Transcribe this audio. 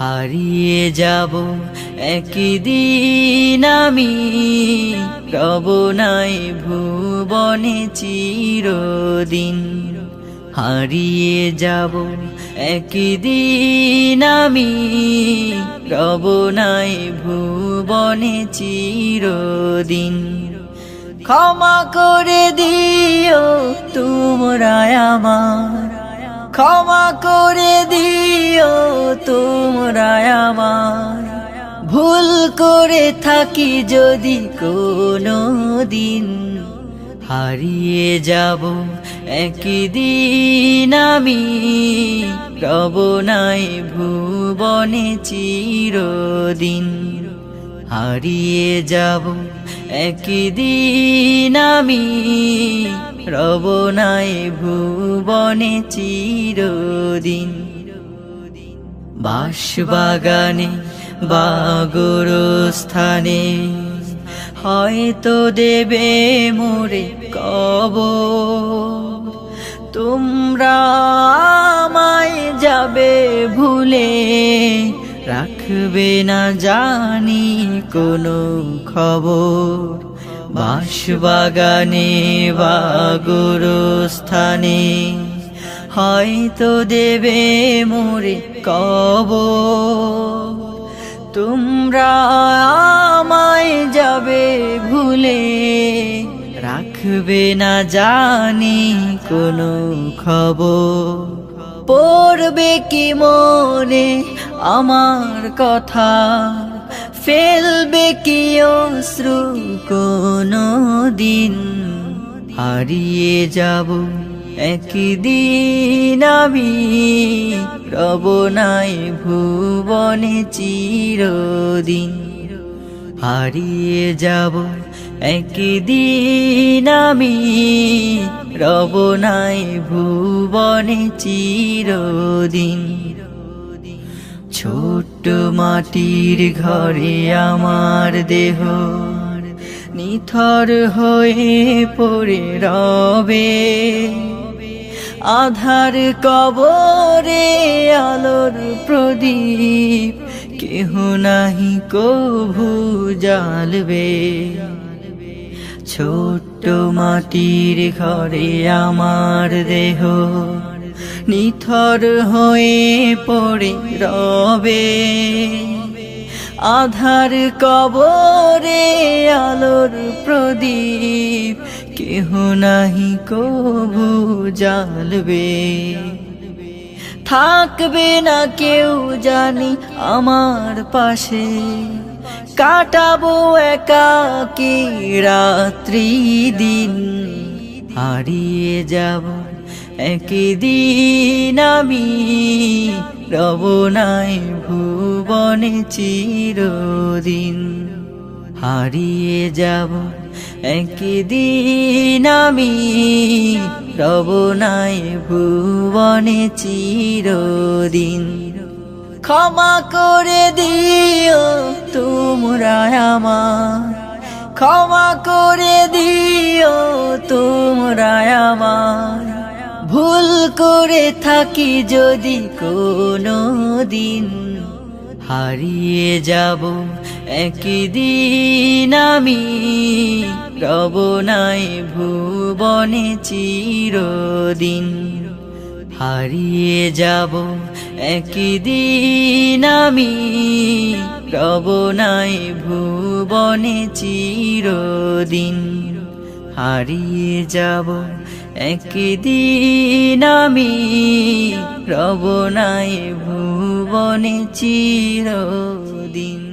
হারিয়ে যাব একদিন আমি, রব নাই ভুবনে চিরদিন। হারিয়ে যাব একদিন আমি, রব নাই ভুবনে চিরদিন। ক্ষমা করে দিও তোমরা আমার, ক্ষমা করে দিও তোমরা আমার। ভুল করে থাকি যদি কোনো দিন, হারিয়ে যাব একদিন আমি, রব নাই ভুবনে চিরদিন। হারিয়ে যাব একদিন আমি, রব নাই ভুবনে চিরদিন। বাঁশবাগানে বা গোরস্থানে হয়তো দেবে মোরে কবর, তোমরা আমায় যাবে ভুলে, রাখবে না জানি কোনো খবর। বাঁশবাগানে বা গোরস্থানে হয়তো দেবে মোরে কবর, তোমরা আমায় যাবে ভুলে, রাখবে না জানি কোনো খবর। পড়বে কি মনে আমার কথা, ফেলবে কি অশ্রু কোনো দিন। হারিয়ে যাব একদিন আমি, রব নাই ভুবনে চিরদিন। হারিয়ে যাব একদিন আমি, রব নাই ভুবনে চিরদিন। ছোট্ট মাটির ঘরে আমার দেহ নিথর হয়ে পড়ে রবে, আধার কবরে আলোর প্রদীপ কেহ নাহি কভু জ্বালবে। ছোট্ট মাটির ঘরে আমার দেহ নিথর হয়ে পড়ে রবে, আধার কবরে আলোর প্রদীপ কেহ নাহি কভু জ্বালবে। থাকবে না কেউ জানি আমার পাশে, কাটাবো একাকী রাত্রি দিন। হারিয়ে যাব একদিন আমি, রব নাই ভুবনে চিরদিন। হারিয়ে যাব একদিন আমি, রব নাই ভুবনে চিরদিন। ক্ষমা করে দিও তোমরা আমার, ক্ষমা করে দিও তোমরা আমার। ভুল করে থাকি যদি কোনো দিন, হারিয়ে যাব একদিন আমি, রব নাই ভুবনে চিরদিন। হারিয়ে যাব একদিন আমি, রব নাই ভুবনে চিরদিন। হারিয়ে যাব একদিন আমি, রব নাই ভুবনে চিরদিন।